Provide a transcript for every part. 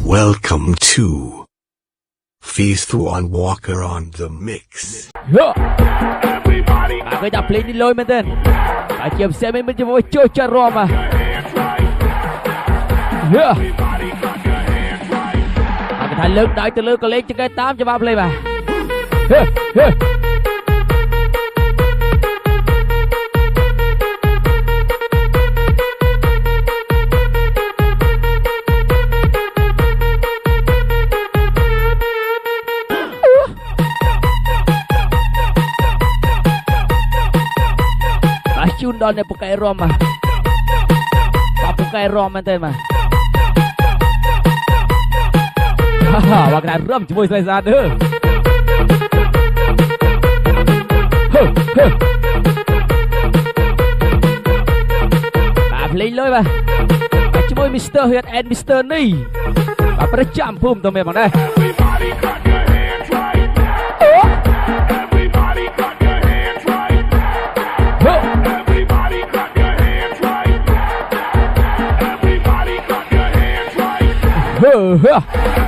Welcome to Feast on Walker on the Mix. Cái đập lên đi lôi mình tên. Phải chìm xe mình cho vui chơi cho rò mà. Cái thành lực đại từ lực có lên cho cái 8 cho 3 play mà. Chun đòn này pakai rom mà, pakai rom anh tên mà, và cái rom chỉ môi xoay ra nữa, play lôi mà, chỉ môi Mr. Huyết and Mr. Ni, và phải chạm boom tụi mày bằng đây.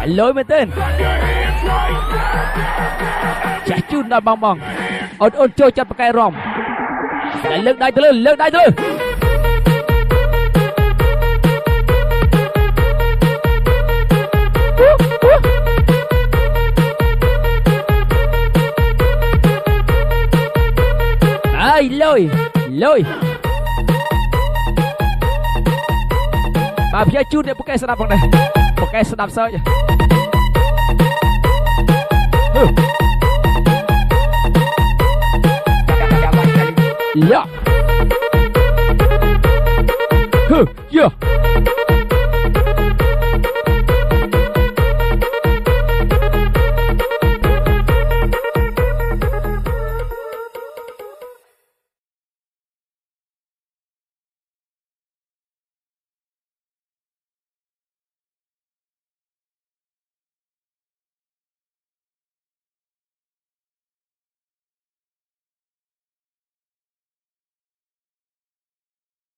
Lối mới tên chả chút nào bong bong ôn chơi chặt pakai rom lại lướt đây từ lướt đây từ ai lôi bà phía chút để pakai sedap này pakai sedap saja. Ya. Ya.